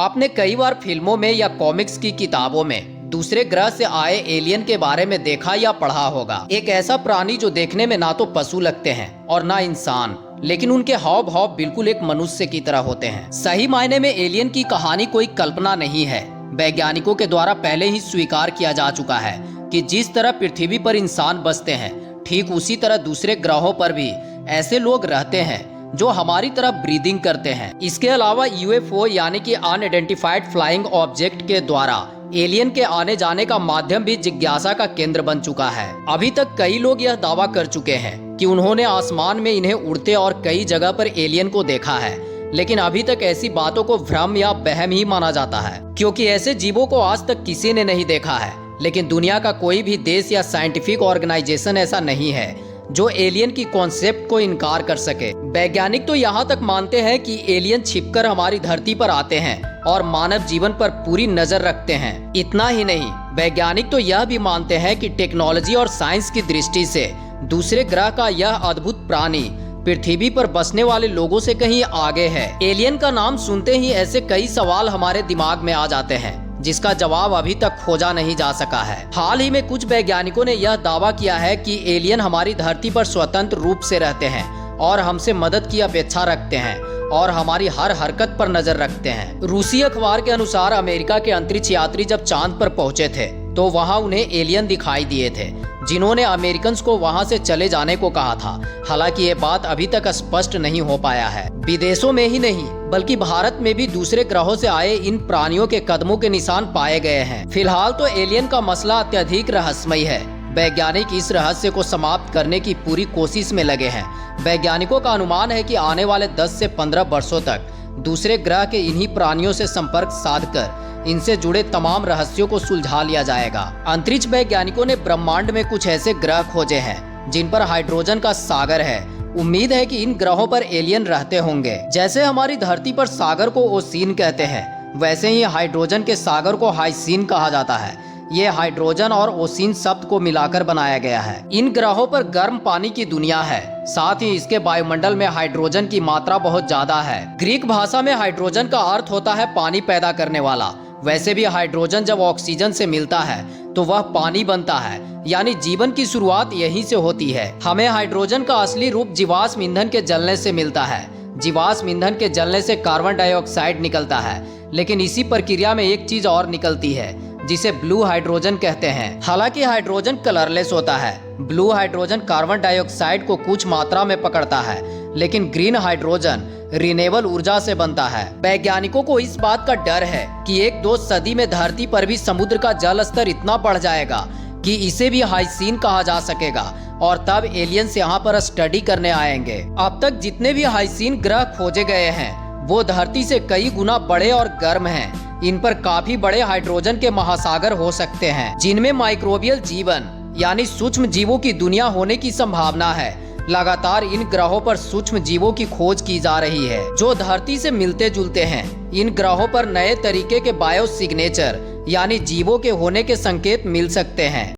आपने कई बार फिल्मों में या कॉमिक्स की किताबों में दूसरे ग्रह से आए एलियन के बारे में देखा या पढ़ा होगा। एक ऐसा प्राणी जो देखने में ना तो पशु लगते हैं और ना इंसान, लेकिन उनके हाव भाव बिल्कुल एक मनुष्य की तरह होते हैं। सही मायने में एलियन की कहानी कोई कल्पना नहीं है। वैज्ञानिकों के द्वारा पहले ही स्वीकार किया जा चुका है कि जिस तरह पृथ्वी पर इंसान बसते हैं, ठीक उसी तरह दूसरे ग्रहों पर भी ऐसे लोग रहते हैं जो हमारी तरह ब्रीदिंग करते हैं। इसके अलावा यूएफओ यानी कि अनआइडेंटिफाइड फ्लाइंग ऑब्जेक्ट के द्वारा एलियन के आने जाने का माध्यम भी जिज्ञासा का केंद्र बन चुका है। अभी तक कई लोग यह दावा कर चुके हैं कि उन्होंने आसमान में इन्हें उड़ते और कई जगह पर एलियन को देखा है, लेकिन अभी तक ऐसी बातों को भ्रम या वहम ही माना जाता है, क्योंकि ऐसे जीवों को आज तक किसी ने नहीं देखा है। लेकिन दुनिया का कोई भी देश या साइंटिफिक ऑर्गेनाइजेशन ऐसा नहीं है जो एलियन की कॉन्सेप्ट को इनकार कर सके। वैज्ञानिक तो यहाँ तक मानते हैं कि एलियन छिपकर हमारी धरती पर आते हैं और मानव जीवन पर पूरी नजर रखते हैं। इतना ही नहीं, वैज्ञानिक तो यह भी मानते हैं कि टेक्नोलॉजी और साइंस की दृष्टि से दूसरे ग्रह का यह अद्भुत प्राणी पृथ्वी पर बसने वाले लोगों से कहीं आगे है। एलियन का नाम सुनते ही ऐसे कई सवाल हमारे दिमाग में आ जाते हैं जिसका जवाब अभी तक खोजा नहीं जा सका है। हाल ही में कुछ वैज्ञानिकों ने यह दावा किया है कि एलियन हमारी धरती पर स्वतंत्र रूप से रहते हैं और हमसे मदद की अपेक्षा रखते हैं और हमारी हर हरकत पर नजर रखते हैं। रूसी अखबार के अनुसार अमेरिका के अंतरिक्ष यात्री जब चांद पर पहुंचे थे तो वहां उन्हें एलियन दिखाई दिए थे, जिन्होंने अमेरिकन को वहां से चले जाने को कहा था। हालांकि ये बात अभी तक स्पष्ट नहीं हो पाया है। विदेशों में ही नहीं बल्कि भारत में भी दूसरे ग्रहों से आए इन प्राणियों के कदमों के निशान पाए गए हैं। फिलहाल तो एलियन का मसला अत्यधिक रहस्यमयी है। वैज्ञानिक इस रहस्य को समाप्त करने की पूरी कोशिश में लगे हैं। वैज्ञानिकों का अनुमान है कि आने वाले 10 से 15 वर्षों तक दूसरे ग्रह के इन्हीं प्राणियों से संपर्क साधकर इनसे जुड़े तमाम रहस्यों को सुलझा लिया जाएगा। अंतरिक्ष वैज्ञानिकों ने ब्रह्मांड में कुछ ऐसे ग्रह खोजे हैं जिन पर हाइड्रोजन का सागर है। उम्मीद है कि इन ग्रहों पर एलियन रहते होंगे। जैसे हमारी धरती पर सागर को ओसीन कहते हैं, वैसे ही हाइड्रोजन के सागर को हाइसीन कहा जाता है। ये हाइड्रोजन और ओसीन शब्द को मिलाकर बनाया गया है। इन ग्रहों पर गर्म पानी की दुनिया है, साथ ही इसके वायुमंडल में हाइड्रोजन की मात्रा बहुत ज्यादा है। ग्रीक भाषा में हाइड्रोजन का अर्थ होता है पानी पैदा करने वाला। वैसे भी हाइड्रोजन जब ऑक्सीजन से मिलता है तो वह पानी बनता है, यानी जीवन की शुरुआत यहीं से होती है। हमें हाइड्रोजन का असली रूप जीवाश्म ईंधन के जलने से मिलता है। जीवाश्म ईंधन के जलने से कार्बन डाइऑक्साइड निकलता है, लेकिन इसी प्रक्रिया में एक चीज और निकलती है जिसे ब्लू हाइड्रोजन कहते हैं। हालांकि हाइड्रोजन कलरलेस होता है। ब्लू हाइड्रोजन कार्बन डाइऑक्साइड को कुछ मात्रा में पकड़ता है, लेकिन ग्रीन हाइड्रोजन रिन्यूएबल ऊर्जा से बनता है। वैज्ञानिकों को इस बात का डर है कि 1-2 सदी में धरती पर भी समुद्र का जल स्तर इतना बढ़ जाएगा कि इसे भी हाइसीन कहा जा सकेगा और तब एलियंस यहाँ पर स्टडी करने आएंगे। अब तक जितने भी हाइसीन ग्रह खोजे गए हैं वो धरती से कई गुना बड़े और गर्म हैं। इन पर काफी बड़े हाइड्रोजन के महासागर हो सकते हैं, जिनमें माइक्रोबियल जीवन यानी सूक्ष्म जीवों की दुनिया होने की संभावना है। लगातार इन ग्रहों पर सूक्ष्म जीवों की खोज की जा रही है जो धरती से मिलते जुलते हैं। इन ग्रहों पर नए तरीके के बायो सिग्नेचर यानी जीवों के होने के संकेत मिल सकते हैं।